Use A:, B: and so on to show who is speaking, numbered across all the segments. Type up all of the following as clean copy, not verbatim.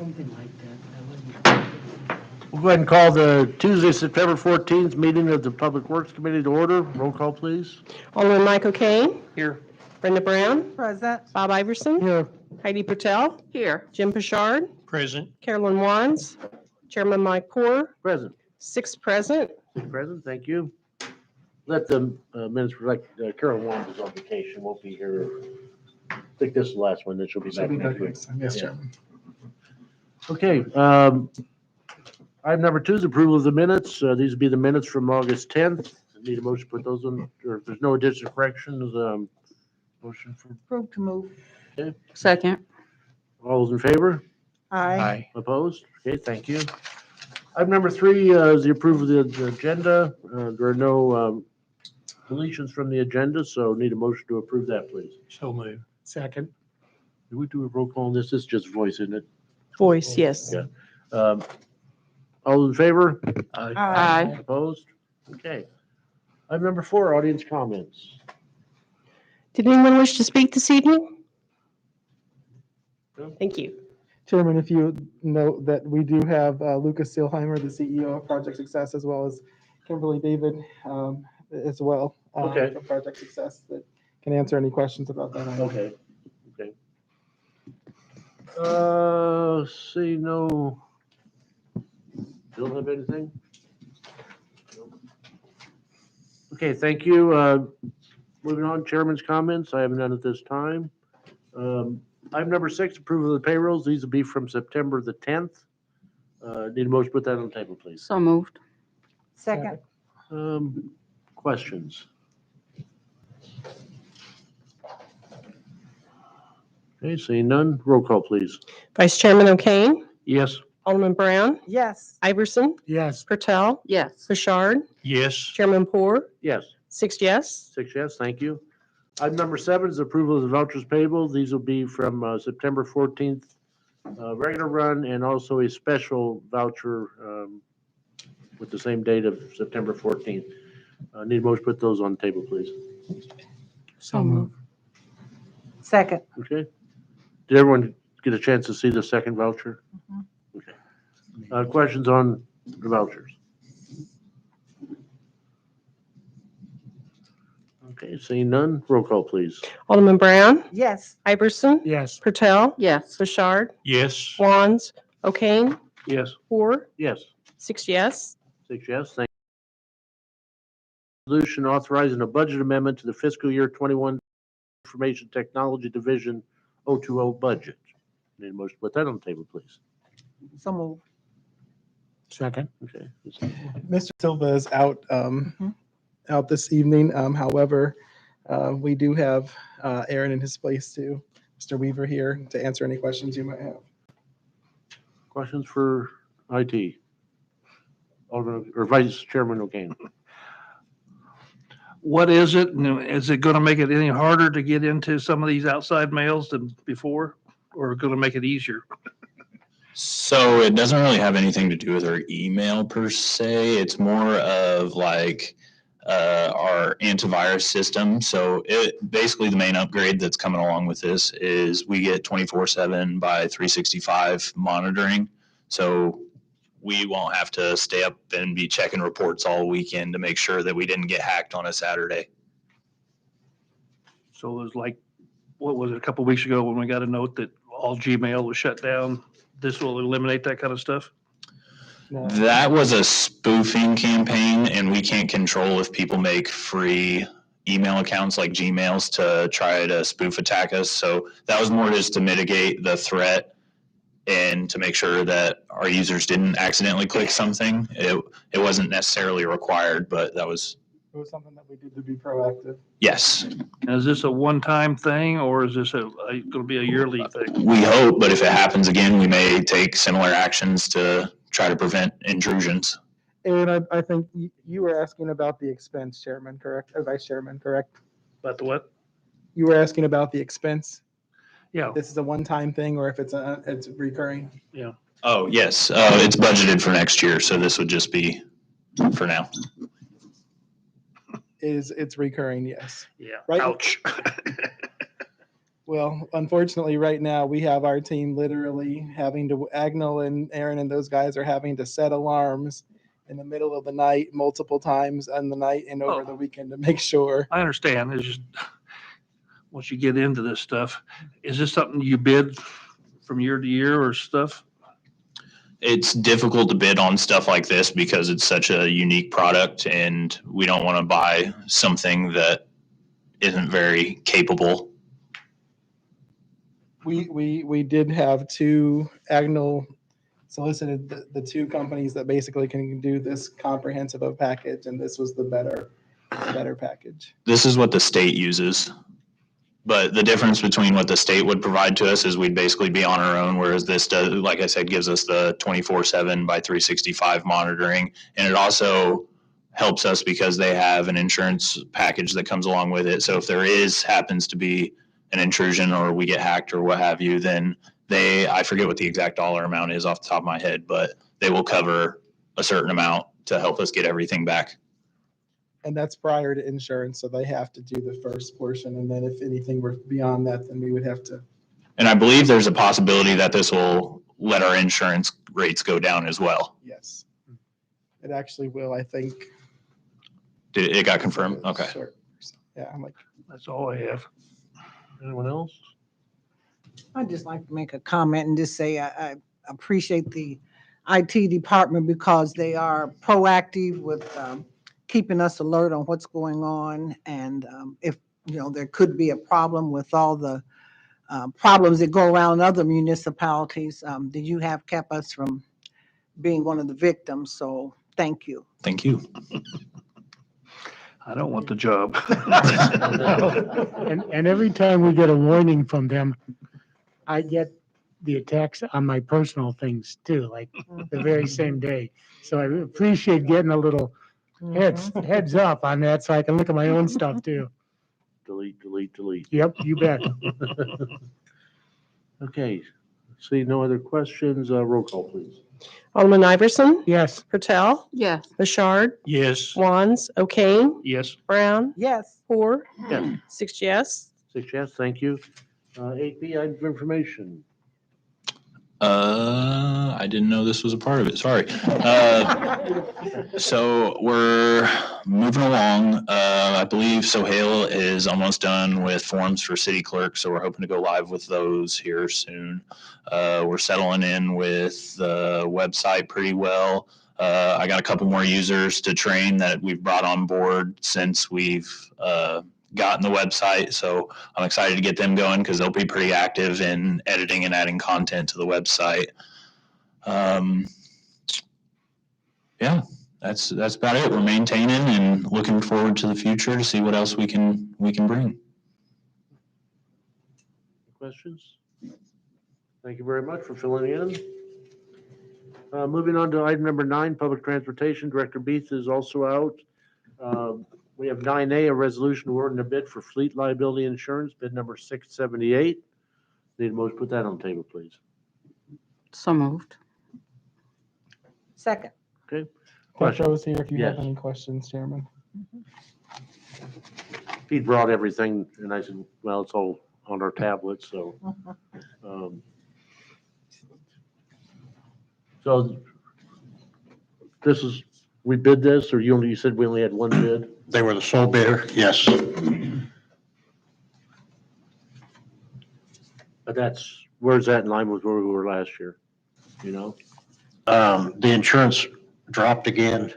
A: Something like that.
B: We'll go ahead and call the Tuesday, September 14th meeting of the Public Works Committee to order. Roll call, please.
C: Alderman Michael Kane.
B: Here.
C: Brenda Brown.
D: Present.
C: Bob Iverson.
B: Here.
C: Heidi Patel.
D: Here.
C: Jim Pashard.
A: Present.
C: Carolyn Wands. Chairman Mike Poor.
B: Present.
C: 6 present.
B: Present, thank you. Let the minutes reflect Carol Wong is on vacation, won't be here. I think this is the last one, then she'll be back next week.
E: Yes,
B: Yeah.
E: Chairman.
B: Okay, item number 2 is approval of the minutes. These would be the minutes from August 10th. Need a motion to put those on, or if there's no additional corrections, motion for,
D: Approve to move.
F: Second.
B: all those in favor?
D: Aye.
B: Opposed? Okay, thank you. Item number 3 is the approval of the agenda. There are no deletions from the agenda, so need a motion to approve that, please.
A: So moved. Second.
B: Do we do a roll call on this? This is just voice, isn't it?
C: Voice, yes.
B: Yeah. All in favor?
F: Aye.
B: Opposed? Okay. Item number 4, audience comments.
C: Did anyone wish to speak this evening?
B: No.
C: Thank you.
E: Chairman, if you note that we do have Lucas Seelheimer, the CEO of Project Success, as well as Kimberly David as well.
B: Okay.
E: From Project Success that can answer any questions about that. item.
B: Okay. Okay. See, no. Don't have anything? No. Okay, thank you. Moving on, chairman's comments. I have none at this time. Item number 6, approval of the payrolls. These will be from September the 10th. Need a motion to put that on the table, please.
F: So moved.
D: Second.
B: Questions? Okay, seeing none. Roll call, please.
C: Vice Chairman O'Kane.
B: Yes.
C: Alderman Brown.
D: Yes.
C: Iverson.
A: Yes.
C: Patel.
F: Yes.
C: Bouchard.
A: Yes.
C: Chairman Poor.
B: Yes.
C: 6 yes.
B: 6 yes, thank you. Item number 7 is approval of the vouchers payable. These will be from September 14th, regular run, and also a special voucher with the same date of September 14th. Need a motion to put those on the table, please.
F: So moved.
D: Second.
B: Okay. Did everyone get a chance to see the second voucher?
D: Mhm.
B: Okay. Questions on the vouchers? Okay, seeing none. Roll call, please.
C: Alderman Brown.
D: Yes.
C: Iverson.
A: Yes.
C: Patel.
F: Yes.
C: Bouchard.
A: Yes.
C: Wands. O'Kane.
B: Yes.
C: Poor.
B: Yes.
C: 6 yes.
B: 6 yes, thank you. Resolution authorizing a budget amendment to the fiscal year 21 Information Technology Division 020 budget. Need a motion to put that on the table, please.
D: So move.
A: Second.
B: Okay.
E: Mr. Silva is out, out this evening. However, we do have Aaron in his place too, Mr. Weaver here to answer any questions you might have.
B: Questions for IT? Alderman, or Vice Chairman O'Kane?
G: What is it? And is it going to make it any harder to get into some of these outside mails than before? Or going to make it easier?
H: So it doesn't really have anything to do with our email per se. It's more of like our antivirus system. So it basically the main upgrade that's coming along with this is we get 24/7 by 365 monitoring. So we won't have to stay up and be checking reports all weekend to make sure that we didn't get hacked on a Saturday.
G: So it was like, what was it, a couple of weeks ago when we got a note that all Gmail was shut down? This will eliminate that kind of stuff?
E: No.
H: That was a spoofing campaign, and we can't control if people make free email accounts like Gmails to try to spoof attack us. So that was more just to mitigate the threat and to make sure that our users didn't accidentally click something. It wasn't necessarily required, but that was,
E: It was something that we did to be proactive.
H: yes,
G: And is this a one-time thing or is this going to be a yearly thing?
H: we hope, but if it happens again, we may take similar actions to try to prevent intrusions.
E: Aaron, I think you were asking about the expense, Chairman, correct? Or Vice Chairman, correct?
G: About the what?
E: You were asking about the expense.
G: Yeah.
E: This is a one-time thing or if it's recurring.
H: Oh, yes, it's budgeted for next year, so this would just be for now.
E: It's recurring, yes.
G: Yeah.
E: Right.
G: Ouch.
E: Well, unfortunately, right now we have our team literally having to, Agnell and Aaron and those guys are having to set alarms in the middle of the night multiple times on the night and over
G: Oh.
E: the weekend to make sure.
G: I understand. It's just, once you get into this stuff, is this something you bid from year to year or stuff?
H: It's difficult to bid on stuff like this because it's such a unique product and we don't want to buy something that isn't very capable.
E: We did have two, Agnell solicited the two companies that basically can do this comprehensive of package, and this was the better package.
H: This is what the state uses. But the difference between what the state would provide to us is we'd basically be on our own, whereas this does, like I said, gives us the 24/7 by 365 monitoring. And it also helps us because they have an insurance package that comes along with it. So if there happens to be an intrusion or we get hacked or what have you, then I forget what the exact dollar amount is off the top of my head, but they will cover a certain amount to help us get everything back.
E: And that's prior to insurance, so they have to do the first portion, and then if anything were beyond that, then we would have to.
H: And I believe there's a possibility that this will let our insurance rates go down as well.
E: Yes. It actually will, I think.
H: Did it got confirmed? Okay.
E: Sure. Yeah, I'm like,
G: That's all I have.
B: Anyone else?
D: I'd just like to make a comment and just say I appreciate the IT department because they are proactive with keeping us alert on what's going on. And if, there could be a problem with all the problems that go around other municipalities, that you have kept us from being one of the victims. So thank you.
H: Thank you.
G: I don't want the job.
A: And every time we get a warning from them, I get the attacks on my personal things too, like the very same day. So I appreciate getting a little heads up on that so I can look at my own stuff too.
B: Delete, delete, delete.
A: Yep, you bet.
B: Okay, see no other questions, roll call, please.
C: Alderman Iverson?
A: Yes.
C: Patel?
F: Yes.
C: Bouchard?
G: Yes.
C: Wands? O'Kane?
G: Yes.
C: Brown?
D: Yes.
C: Four?
B: Yes.
C: 6 yes.
B: 6 yes, thank you. 8B, item of information.
H: I didn't know this was a part of it. Sorry. So we're moving along. I believe Sohail is almost done with forms for city clerk, so we're hoping to go live with those here soon. We're settling in with the website pretty well. I got a couple more users to train that we've brought on board since we've gotten the website. So I'm excited to get them going because they'll be pretty active in editing and adding content to the website. Yeah, that's about it. We're maintaining and looking forward to the future to see what else we can bring.
B: Questions? Thank you very much for filling in. Moving on to item number 9, public transportation. Director Beeth is also out. We have 9A, a resolution awarding a bid for fleet liability insurance, bid number 678. Need a motion to put that on the table, please.
F: So moved.
D: Second.
B: Okay.
E: Dr. Ozier, if you have
B: Yes.
E: any questions, Chairman.
B: He brought everything, and I said, well, it's all on our tablets, so. So this is, we bid this, or you said we only had one bid?
I: They were the sole bidder, yes.
B: But where's that in line with where we were last year? You know?
I: The insurance dropped again,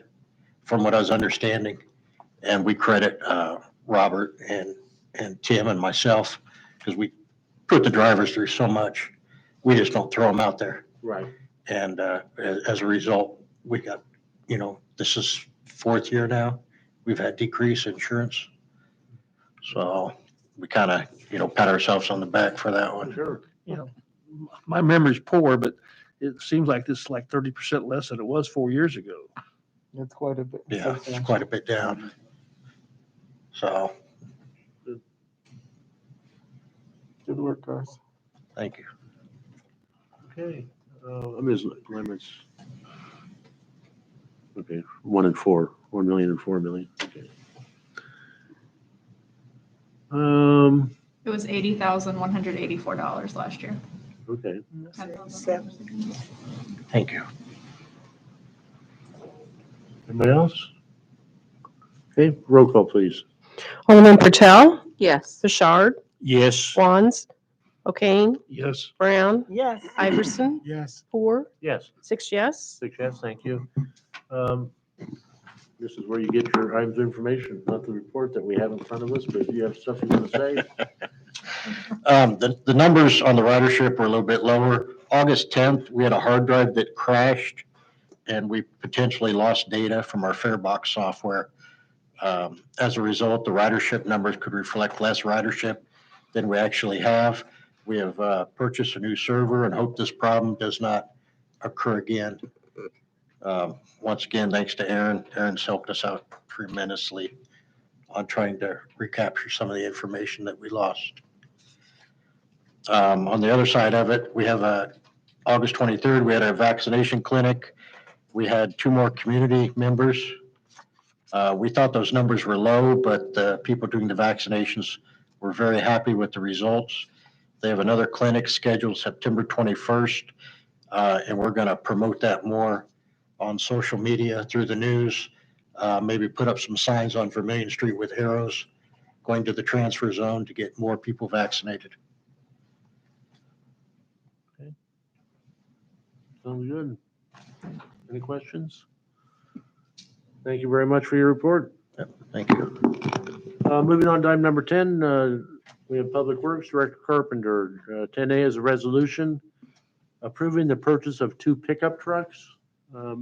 I: from what I was understanding, and we credit Robert and Tim and myself, because we put the drivers through so much. We just don't throw them out there.
B: Right.
I: And as a result, we got, this is 4th year now. We've had decreased insurance. So we kind of, pat ourselves on the back for that one.
B: Sure.
G: My memory's poor, but it seems like this is like 30% less than it was 4 years ago.
E: It's quite a bit.
I: Yeah, it's quite a bit down. So,
E: Good work, guys.
I: thank you.
B: Okay. Ms. Lemons. Okay, 1 and 4, 1 million and 4 million. Okay.
J: It was $80,184 last year.
B: Okay.
I: Thank you.
B: Anybody else? Okay, roll call, please.
C: Alderman Patel,
F: Yes.
C: Bouchard,
G: Yes.
C: Wands, O'Kane,
G: Yes.
C: Brown,
D: Yes.
C: Iverson,
A: Yes.
C: 4,
B: Yes.
C: 6 yes.
B: 6 yes, thank you. This is where you get your items of information, not the report that we have in front of us, but if you have stuff you want to say.
I: The numbers on the ridership were a little bit lower. August 10th, we had a hard drive that crashed and we potentially lost data from our farebox software. As a result, the ridership numbers could reflect less ridership than we actually have. We have purchased a new server and hope this problem does not occur again. Once again, thanks to Aaron. Aaron's helped us out tremendously on trying to recapture some of the information that we lost. On the other side of it, we have August 23rd, we had our vaccination clinic. We had 2 more community members. We thought those numbers were low, but the people doing the vaccinations were very happy with the results. They have another clinic scheduled September 21st, and we're going to promote that more on social media, through the news, maybe put up some signs on Vermilion Street with arrows going to the transfer zone to get more people vaccinated.
B: Sounds good. Any questions? Thank you very much for your report.
I: Thank you.
B: Moving on to item number 10, we have Public Works Director Carpenter. 10A is a resolution approving the purchase of 2 pickup trucks.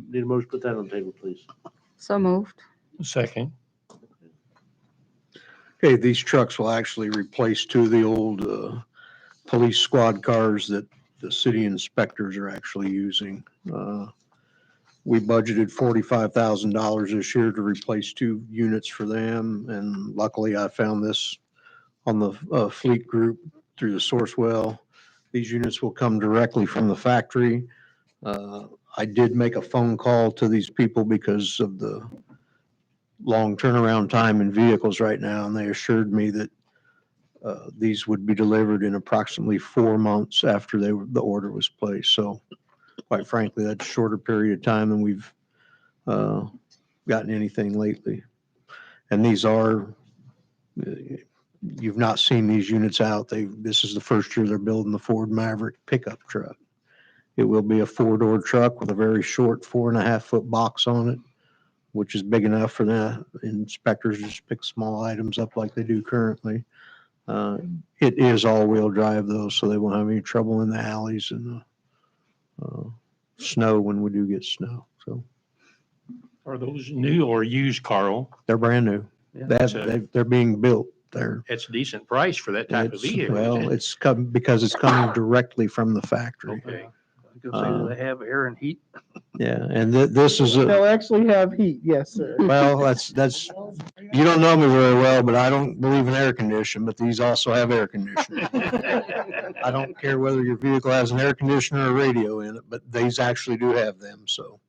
B: Need a motion to put that on the table, please.
F: So moved.
G: Second.
K: Okay, these trucks will actually replace 2 of the old police squad cars that the city inspectors are actually using. We budgeted $45,000 this year to replace 2 units for them, and luckily I found this on the fleet group through the Sourcewell. These units will come directly from the factory. I did make a phone call to these people because of the long turnaround time in vehicles right now, and they assured me that these would be delivered in approximately 4 months after the order was placed. So quite frankly, that's a shorter period of time than we've gotten anything lately. And these are, you've not seen these units out. This is the first year they're building the Ford Maverick pickup truck. It will be a 4-door truck with a very short 4.5-foot box on it, which is big enough for the inspectors to just pick small items up like they do currently. It is all-wheel drive though, so they won't have any trouble in the alleys and the snow when we do get snow. So
G: Are those new or used, Carl?
K: they're brand new. They're being built.
G: It's a decent price for that type of vehicle.
K: Well, it's come because it's coming directly from the factory.
G: Okay. I was gonna say, do they have air and heat?
K: Yeah, and this is
E: They'll actually have heat, yes, sir.
K: well, that's, you don't know me very well, but I don't believe in air conditioning, but these also have air conditioning. I don't care whether your vehicle has an air conditioner or radio in it, but these actually do have them, so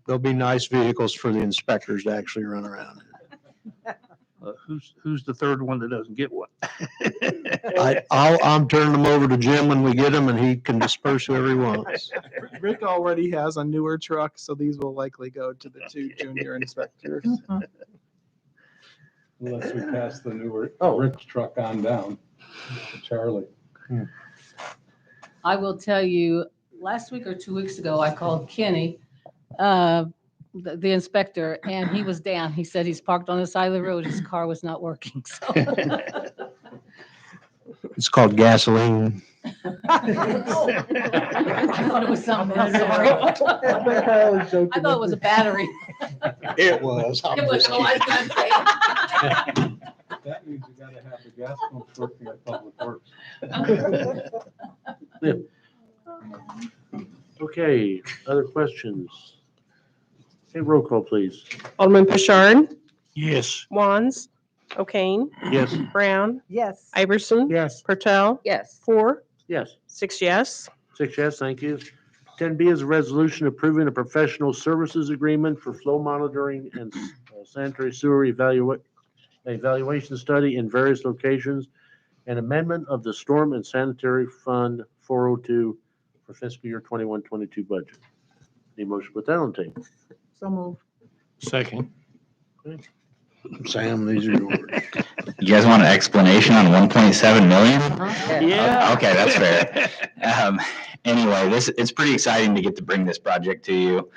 K: they'll be nice vehicles for the inspectors to actually run around in.
G: Who's the third one that doesn't get one?
K: I'm turning them over to Jim when we get them, and he can disperse whoever he wants.
E: Rick already has a newer truck, so these will likely go to the 2 junior inspectors.
L: Unless we pass the newer Rick's truck on down to Charlie.
M: I will tell you, last week or 2 weeks ago, I called Kenny, the inspector, and he was down. He said he's parked on the side of the road. His car was not working, so.
K: It's called gasoline.
M: I thought it was something else, sorry. I thought it was a battery.
K: It was.
M: It was, oh, I was gonna say.
L: That means you gotta have the gas pumps working at Public Works.
B: Okay, other questions? Okay, roll call, please.
C: Alderman Bouchard,
G: Yes.
C: Wands, O'Kane,
B: Yes.
C: Brown,
D: Yes.
C: Iverson,
A: Yes.
C: Patel,
F: Yes.
C: 4,
B: Yes.
C: 6 yes.
B: 6 yes, thank you. 10B is a resolution approving a professional services agreement for flow monitoring and sanitary sewer evaluation study in various locations an amendment of the Storm and Sanitary Fund 402 for fiscal year 21-22 budget. Need a motion to put that on the table?
D: So moved.
G: Second.
K: Sam, these are yours.
H: You guys want an explanation on 1.7 million?
G: Yeah.
H: Okay, that's fair. Anyway, it's pretty exciting to get to bring this project to you.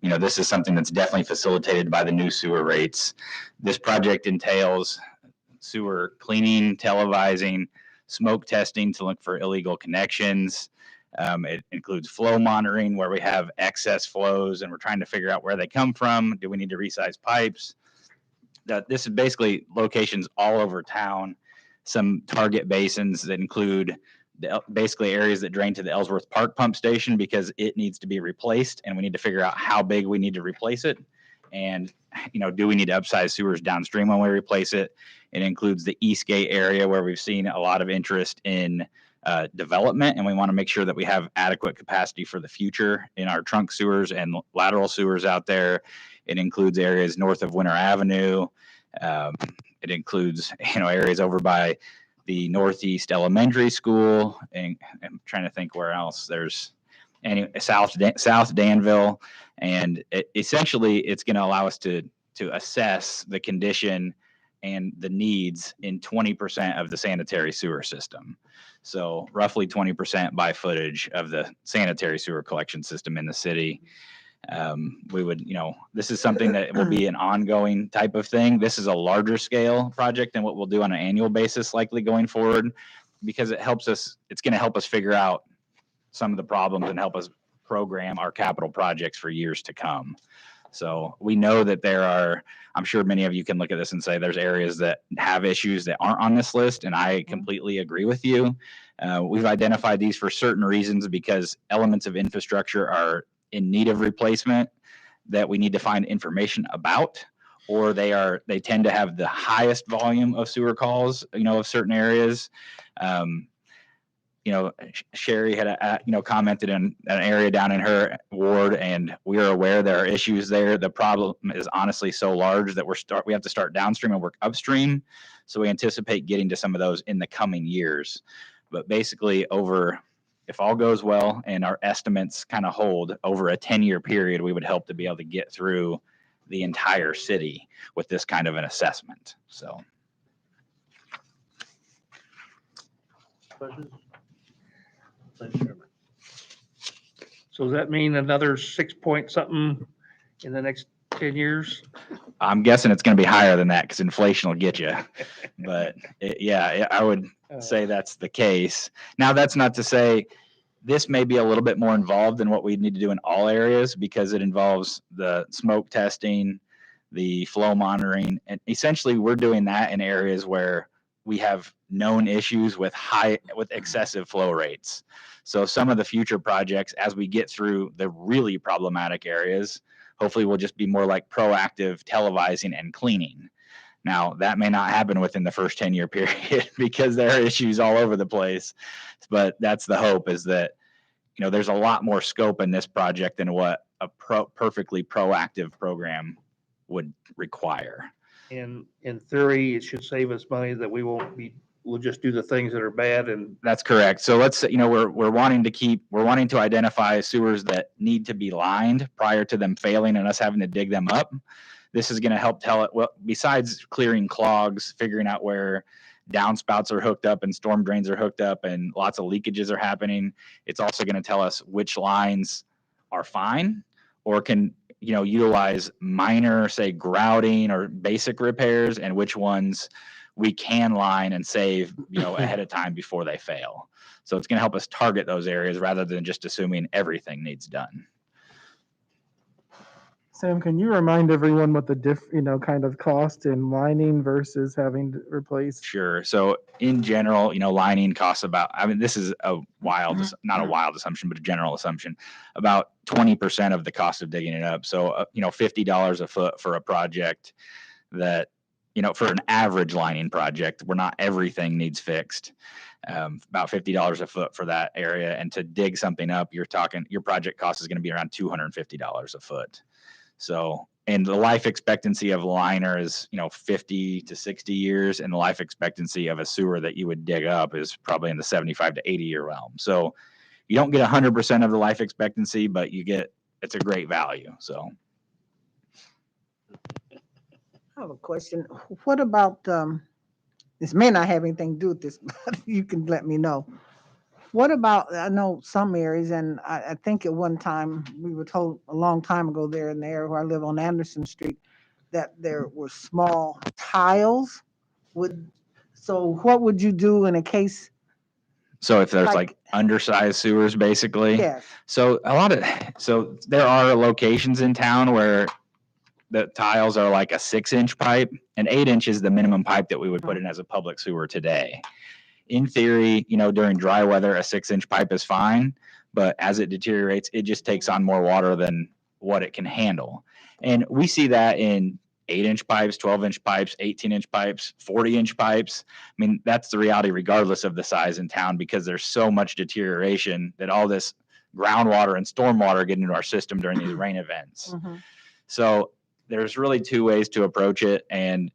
H: This is something that's definitely facilitated by the new sewer rates. This project entails sewer cleaning, televising, smoke testing to look for illegal connections. It includes flow monitoring where we have excess flows and we're trying to figure out where they come from. Do we need to resize pipes? This is basically locations all over town, some target basins that include basically areas that drain to the Ellsworth Park pump station because it needs to be replaced and we need to figure out how big we need to replace it. And, do we need to upsize sewers downstream when we replace it? It includes the Eastgate area where we've seen a lot of interest in development, and we want to make sure that we have adequate capacity for the future in our trunk sewers and lateral sewers out there. It includes areas north of Winter Avenue. It includes, areas over by the Northeast Elementary School, and I'm trying to think where else. There's South Danville, and essentially it's going to allow us to assess the condition and the needs in 20% of the sanitary sewer system. So roughly 20% by footage of the sanitary sewer collection system in the city. We would, this is something that will be an ongoing type of thing. This is a larger scale project than what we'll do on an annual basis, likely going forward, because it's going to help us figure out some of the problems and help us program our capital projects for years to come. So we know that I'm sure many of you can look at this and say there's areas that have issues that aren't on this list, and I completely agree with you. We've identified these for certain reasons because elements of infrastructure are in need of replacement that we need to find information about, or they tend to have the highest volume of sewer calls, of certain areas. Sherry had, commented on an area down in her ward, and we are aware there are issues there. The problem is honestly so large that we have to start downstream and work upstream. So we anticipate getting to some of those in the coming years. But basically if all goes well and our estimates kind of hold over a 10-year period, we would hope to be able to get through the entire city with this kind of an assessment. So.
B: Questions? Thank you, Chairman.
G: So does that mean another 6 point something in the next 10 years?
H: I'm guessing it's going to be higher than that because inflation will get you. But I would say that's the case. Now, that's not to say this may be a little bit more involved than what we need to do in all areas because it involves the smoke testing, the flow monitoring, and essentially we're doing that in areas where we have known issues with excessive flow rates. So some of the future projects, as we get through the really problematic areas, hopefully will just be more like proactive televising and cleaning. Now, that may not happen within the first 10-year period because there are issues all over the place. But that's the hope, is that, there's a lot more scope in this project than what a perfectly proactive program would require.
G: And in theory, it should save us money that we'll just do the things that are bad. And
H: That's correct. So let's say, we're wanting to identify sewers that need to be lined prior to them failing and us having to dig them up. This is going to help tell it, well, besides clearing clogs, figuring out where downspouts are hooked up and storm drains are hooked up and lots of leakages are happening. It's also going to tell us which lines are fine or can, utilize minor, say, grouting or basic repairs, and which ones we can line and save, ahead of time before they fail. So it's going to help us target those areas rather than just assuming everything needs done.
E: Sam, can you remind everyone what the kind of cost in lining versus having to replace?
H: Sure. So in general, lining costs about, this is a not a wild assumption, but a general assumption, about 20% of the cost of digging it up. So, $50 a foot for a project that, for an average lining project where not everything needs fixed, about $50 a foot for that area. And to dig something up, your project cost is going to be around $250 a foot. So
N: and the life expectancy of a liner is, 50 to 60 years, and the life expectancy of a sewer that you would dig up is probably in the 75 to 80-year realm. So you don't get 100% of the life expectancy, but it's a great value. So
D: I have a question. What about, this may not have anything to do with this, but you can let me know. What about, I know some areas, and I think at one time, we were told a long time ago there in the area where I live on Anderson Street, that there were small tiles so what would you do in a case?
N: So if there's
D: Like-
N: like undersized sewers, basically.
D: Yes.
N: So so there are locations in town where the tiles are like a 6-inch pipe, and 8-inch is the minimum pipe that we would put in as a public sewer today. In theory, during dry weather, a 6-inch pipe is fine, but as it deteriorates, it just takes on more water than what it can handle. And we see that in 8-inch pipes, 12-inch pipes, 18-inch pipes, 40-inch pipes. I mean, that's the reality regardless of the size in town, because there's so much deterioration that all this groundwater and stormwater get into our system during these rain events. So there's really two ways to approach it. And,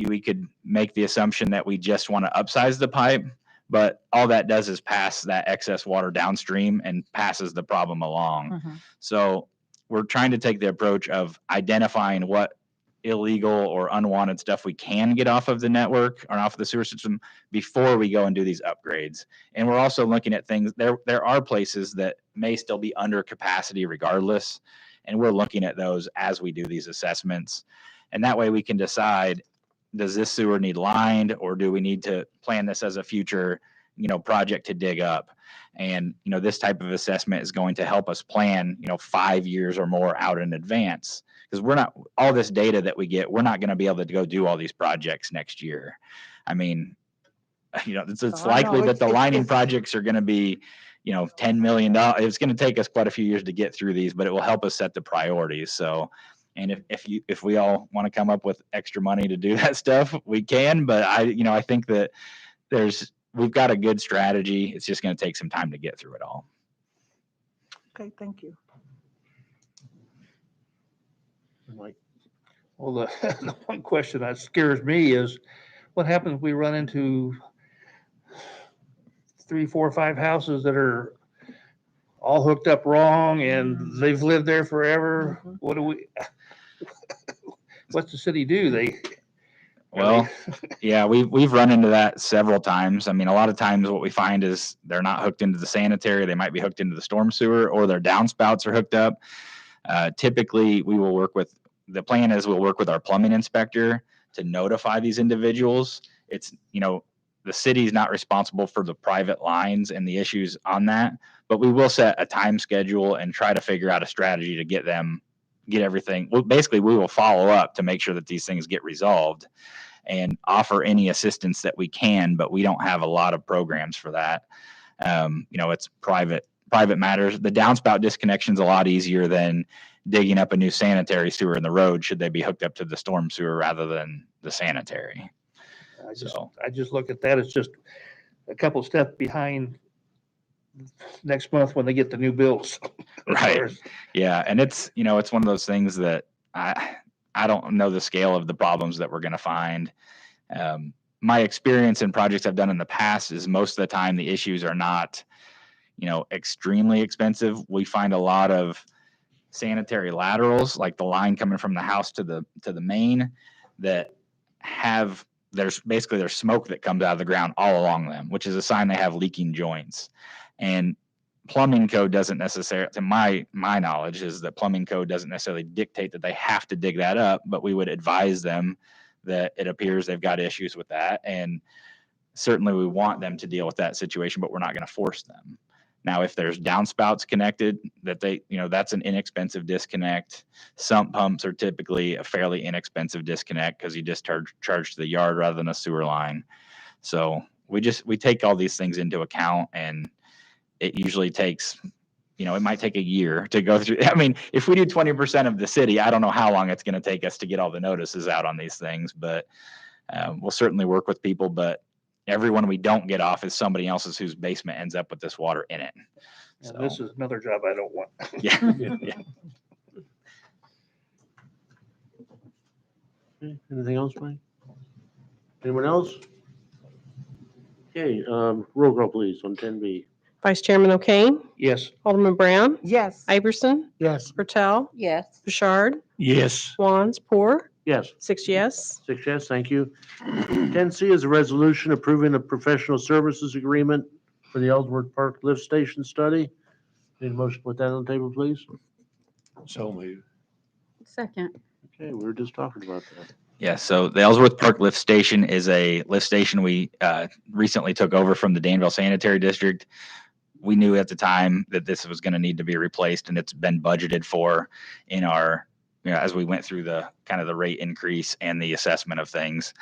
N: we could make the assumption that we just want to upsize the pipe, but all that does is pass that excess water downstream and passes the problem along. So we're trying to take the approach of identifying what illegal or unwanted stuff we can get off of the network or off of the sewer system before we go and do these upgrades. And we're also looking at things, there are places that may still be under capacity regardless, and we're looking at those as we do these assessments. And that way we can decide, does this sewer need lined, or do we need to plan this as a future, project to dig up? And, this type of assessment is going to help us plan, 5 years or more out in advance, because all this data that we get, we're not going to be able to go do all these projects next year. I mean, it's likely that the lining projects are going to be, $10 million. It's going to take us quite a few years to get through these, but it will help us set the priorities. So, and if we all want to come up with extra money to do that stuff, we can. But I think that we've got a good strategy. It's just going to take some time to get through it all.
D: Okay, thank you.
B: Mike?
G: Well, the one question that scares me is what happens if we run into 3, 4, 5 houses that are all hooked up wrong and they've lived there forever? What do what's the city do?
N: Well, yeah, we've run into that several times. I mean, a lot of times what we find is they're not hooked into the sanitary. They might be hooked into the storm sewer, or their downspouts are hooked up. Typically, the plan is we'll work with our plumbing inspector to notify these individuals. It's, the city's not responsible for the private lines and the issues on that, but we will set a time schedule and try to figure out a strategy to get everything. Well, basically, we will follow up to make sure that these things get resolved and offer any assistance that we can, but we don't have a lot of programs for that. It's private matters. The downspout disconnection is a lot easier than digging up a new sanitary sewer in the road, should they be hooked up to the storm sewer rather than the sanitary.
G: I just look at that as just a couple steps behind next month when they get the new bills.
N: Right. Yeah. And it's one of those things that I don't know the scale of the problems that we're going to find. My experience in projects I've done in the past is most of the time the issues are not, extremely expensive. We find a lot of sanitary laterals, like the line coming from the house to the main, that there's smoke that comes out of the ground all along them, which is a sign they have leaking joints. And plumbing code doesn't necessarily, to my knowledge, is that plumbing code doesn't necessarily dictate that they have to dig that up, but we would advise them that it appears they've got issues with that. And certainly we want them to deal with that situation, but we're not going to force them. Now, if there's downspouts connected, that's an inexpensive disconnect. Sump pumps are typically a fairly inexpensive disconnect because you just charge to the yard rather than a sewer line. So we take all these things into account, and it usually takes, it might take a year to go through. I mean, if we do 20% of the city, I don't know how long it's going to take us to get all the notices out on these things, but we'll certainly work with people. But everyone we don't get off is somebody else's whose basement ends up with this water in it.
G: So this is another job I don't want.
N: Yeah. Yeah.
B: Okay, anything else, Mike? Anyone else? Okay, roll call please on 10B.
C: Vice Chairman O'Kane,
G: Yes.
C: Alderman Brown,
D: Yes.
C: Iverson,
A: Yes.
C: Bertel,
F: Yes.
C: Bouchard,
G: Yes.
C: Wands, Poor,
B: Yes.
C: 6 yes.
B: 6 yes, thank you. 10C is a resolution approving a professional services agreement for the Ellsworth Park Lift Station study. Need a motion to put that on the table, please?
G: So moved.
F: Second.
B: Okay, we were just talking about that.
N: Yeah, so the Ellsworth Park Lift Station is a lift station we recently took over from the Danville Sanitary District. We knew at the time that this was going to need to be replaced, and it's been budgeted for in our, as we went through the kind of the rate increase and the assessment of things.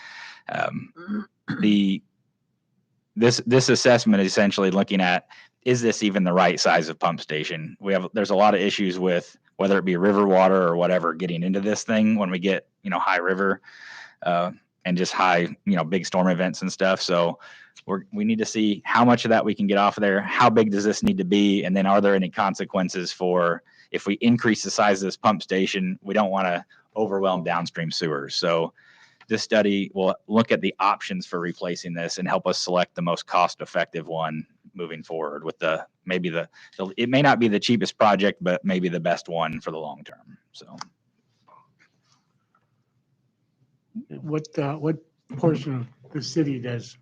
N: This assessment is essentially looking at, is this even the right size of pump station? There's a lot of issues with whether it be river water or whatever getting into this thing when we get high river and just high big storm events and stuff. So we need to see how much of that we can get off of there. How big does this need to be? And then are there any consequences for if we increase the size of this pump station? We don't want to overwhelm downstream sewers. So this study will look at the options for replacing this and help us select the most cost-effective one moving forward with it may not be the cheapest project, but maybe the best one for the long term. So
A: What portion of the city does?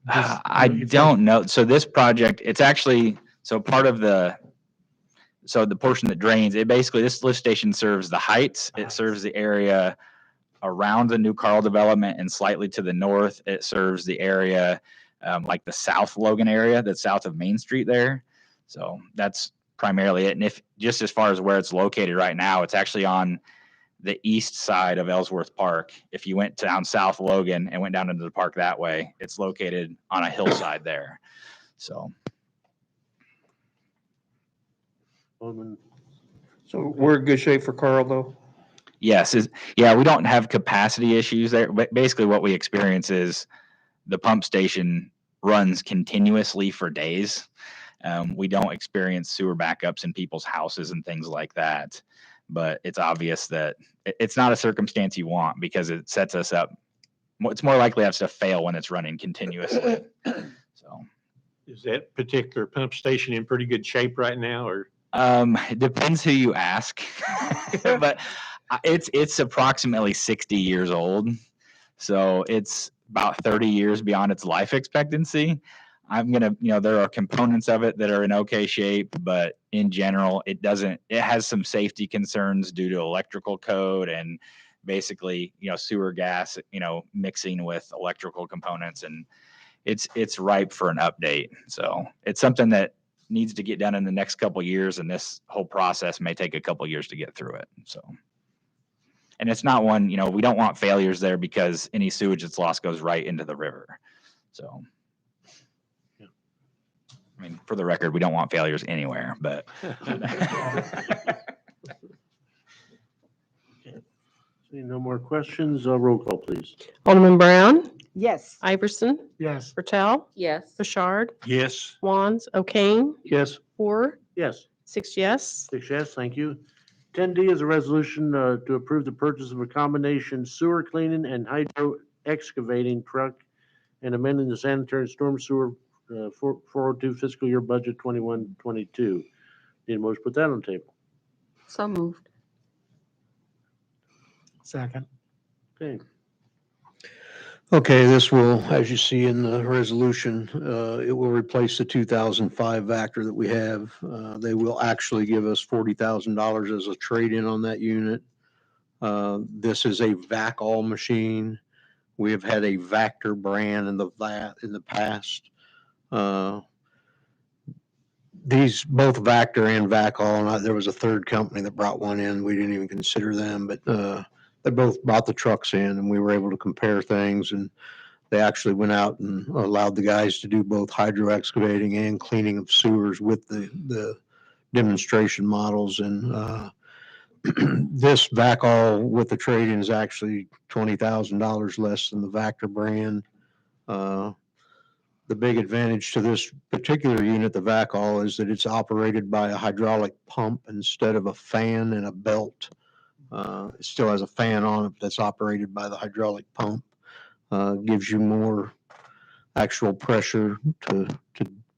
N: I don't know. So this project, it's actually, part of the portion that drains, this lift station serves the Heights. It serves the area around the new Carl development, and slightly to the north, it serves the area like the South Logan area that's south of Main Street there. So that's primarily it. And if just as far as where it's located right now, it's actually on the east side of Ellsworth Park. If you went down South Logan and went down into the park that way, it's located on a hillside there. So.
K: So we're in good shape for Carl, though?
N: Yes. We don't have capacity issues there. But basically what we experience is the pump station runs continuously for days. We don't experience sewer backups in people's houses and things like that. But it's obvious that it's not a circumstance you want, because it sets us up. It's more likely us to fail when it's running continuously. So,
K: Is that particular pump station in pretty good shape right now, or?
N: it depends who you ask, but it's approximately 60 years old. So it's about 30 years beyond its life expectancy. There are components of it that are in okay shape, but in general, it has some safety concerns due to electrical code and basically, sewer gas, mixing with electrical components, and it's ripe for an update. So it's something that needs to get done in the next couple of years, and this whole process may take a couple of years to get through it. So, and it's not one, we don't want failures there, because any sewage that's lost goes right into the river. So, I mean, for the record, we don't want failures anywhere, but.
B: Seeing no more questions, roll call please.
C: Alderman Brown,
D: Yes.
C: Iverson,
A: Yes.
C: Bertel,
F: Yes.
C: Bouchard,
G: Yes.
C: Wands, O'Kane,
G: Yes.
C: Poor,
B: Yes.
C: 6 yes.
B: 6 yes, thank you. 10D is a resolution to approve the purchase of a combination sewer cleaning and hydro excavating truck and amending the sanitary storm sewer 402 fiscal year budget 21-22. Need a motion to put that on the table?
F: So moved.
A: Second.
B: Okay.
K: Okay, this will, as you see in the resolution, it will replace the 2005 Vactor that we have. They will actually give us $40,000 as a trade-in on that unit. This is a vac-all machine. We have had a Vactor brand in the past. These both Vactor and vac-all, and there was a third company that brought one in. We didn't even consider them, but they both brought the trucks in, and we were able to compare things, and they actually went out and allowed the guys to do both hydro excavating and cleaning of sewers with the demonstration models. And this vac-all with the trade-in is actually $20,000 less than the Vactor brand. The big advantage to this particular unit, the vac-all, is that it's operated by a hydraulic pump instead of a fan and a belt. It still has a fan on it that's operated by the hydraulic pump. Gives you more actual pressure to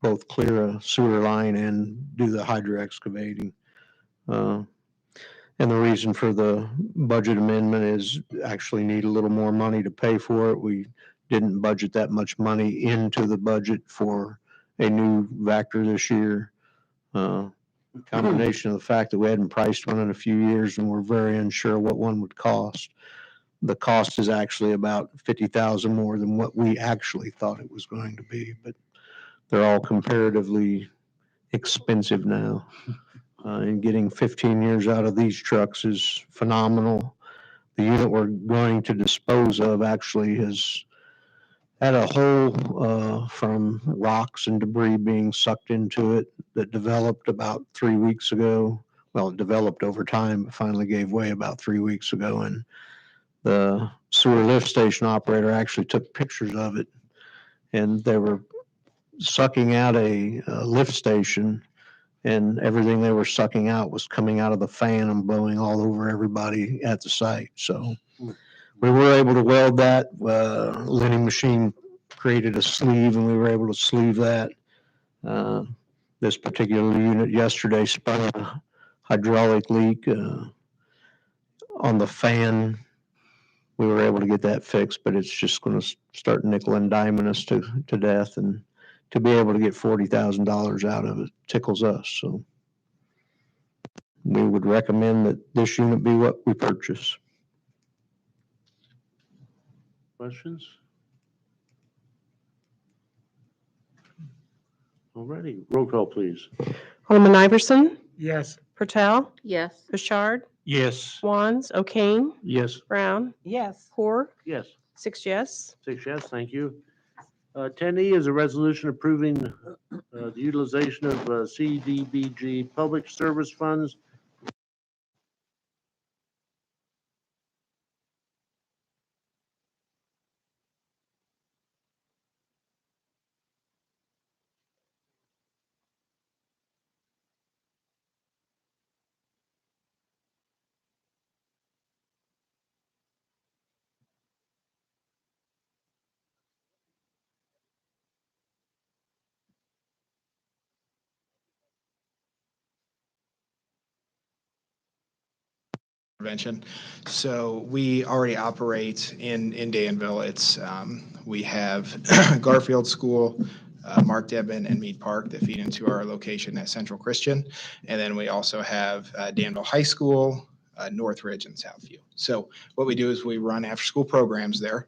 K: both clear a sewer line and do the hydro excavating. And the reason for the budget amendment is actually need a little more money to pay for it. We didn't budget that much money into the budget for a new Vector this year. Combination of the fact that we hadn't priced one in a few years and we're very unsure what one would cost. The cost is actually about 50,000 more than what we actually thought it was going to be, but they're all comparatively expensive now. And getting 15 years out of these trucks is phenomenal. The unit we're going to dispose of actually has had a hole from rocks and debris being sucked into it that developed about 3 weeks ago. Well, it developed over time, but finally gave way about 3 weeks ago. And the sewer lift station operator actually took pictures of it. And they were sucking out a lift station, and everything they were sucking out was coming out of the fan and blowing all over everybody at the site. So we were able to weld that. Lining machine created a sleeve, and we were able to sleeve that. This particular unit yesterday spun a hydraulic leak on the fan. We were able to get that fixed, but it's just going to start nickel and diming us to death. And to be able to get $40,000 out of it tickles us. So we would recommend that this unit be what we purchase.
B: Questions? Alrighty, roll call, please.
C: Alderman Iverson,
A: Yes.
C: Pertel,
F: Yes.
C: Bouchard,
G: Yes.
C: Wands, O'Kane,
B: Yes.
C: Brown,
D: Yes.
C: Hoare,
B: Yes.
C: 6 yes.
B: 6 yes, thank you. 10E is a resolution approving the utilization of CDBG public service funds.
O: Prevention. So we already operate in Danville. It's we have Garfield School, Mark Debon, and Mead Park that feed into our location at Central Christian, and then we also have Danville High School, Northridge, and Southview. So what we do is we run after-school programs there.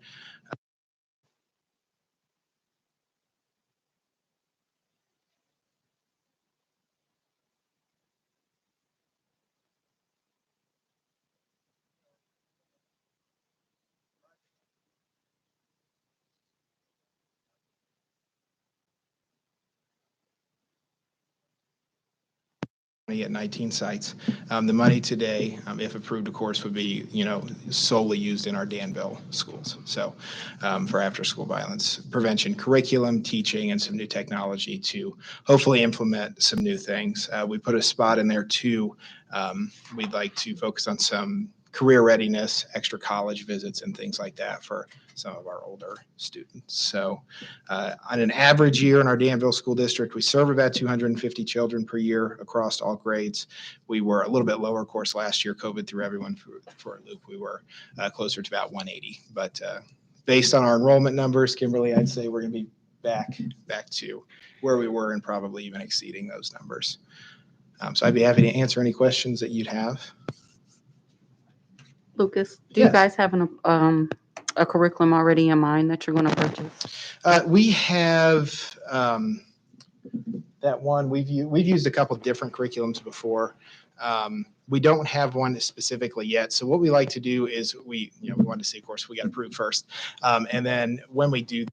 O: At 19 sites. The money today, if approved, of course, would be, solely used in our Danville schools. So for after-school violence prevention curriculum, teaching, and some new technology to hopefully implement some new things. We put a spot in there too. We'd like to focus on some career readiness, extra college visits, and things like that for some of our older students. So on an average year in our Danville School District, we serve about 250 children per year across all grades. We were a little bit lower, of course, last year. COVID threw everyone for a loop. We were closer to about 180. But based on our enrollment numbers, Kimberly, I'd say we're going to be back to where we were and probably even exceeding those numbers. So I'd be happy to answer any questions that you'd have.
F: Lucas, do you
O: Yes.
F: guys have a curriculum already in mind that you're going to purchase?
O: We have that one. We've used a couple different curriculums before. We don't have one specifically yet. So what we like to do is we want to see, of course, we got approved first. And then when we do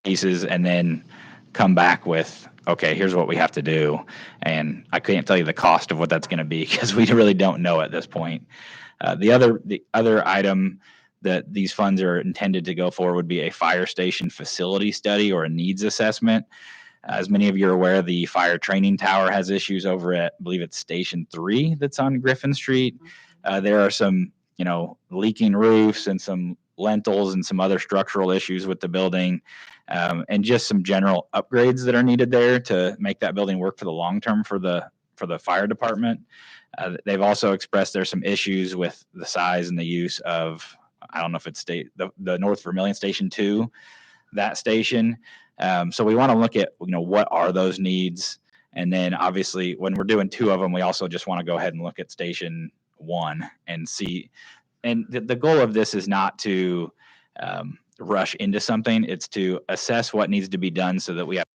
N: pieces and then come back with, okay, here's what we have to do. And I can't tell you the cost of what that's going to be because we really don't know at this point. The other item that these funds are intended to go for would be a fire station facility study or a needs assessment. As many of you are aware, the fire training tower has issues over at, I believe it's Station 3 that's on Griffin Street. There are some, leaking roofs and some lentils and some other structural issues with the building, and just some general upgrades that are needed there to make that building work for the long term for the fire department. They've also expressed there's some issues with the size and the use of, I don't know if it's the North Vermilion Station 2, that station. So we want to look at, what are those needs? And then obviously when we're doing 2 of them, we also just want to go ahead and look at Station 1 and see. And the goal of this is not to rush into something. It's to assess what needs to be done so that we have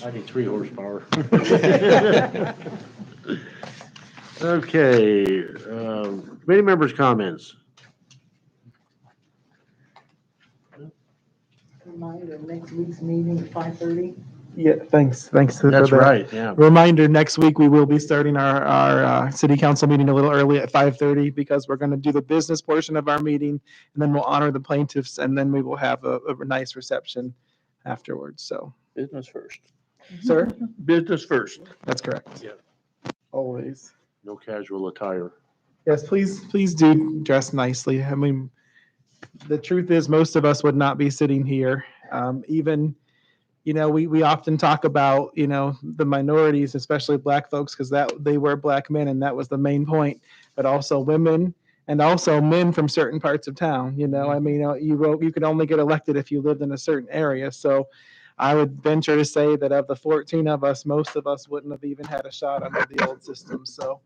B: I need 3 horsepower. Okay, committee members' comments.
D: Reminder, next week's meeting at 5:30.
E: Yeah, thanks for
B: That's
E: that.
B: right, yeah.
E: Reminder, next week, we will be starting our city council meeting a little early at 5:30 because we're going to do the business portion of our meeting, and then we'll honor the plaintiffs, and then we will have a nice reception afterwards. So,
B: Business first.
E: sir,
B: Business first.
E: that's correct.
B: Yeah.
E: Always.
B: No casual attire.
E: Yes, please do dress nicely. I mean, the truth is, most of us would not be sitting here. Even, we often talk about, the minorities, especially Black folks, because they were Black men, and that was the main point. But also women, and also men from certain parts of town. I mean, you could only get elected if you lived in a certain area. So, I would venture to say that of the 14 of us, most of us wouldn't have even had a shot under the old system. So,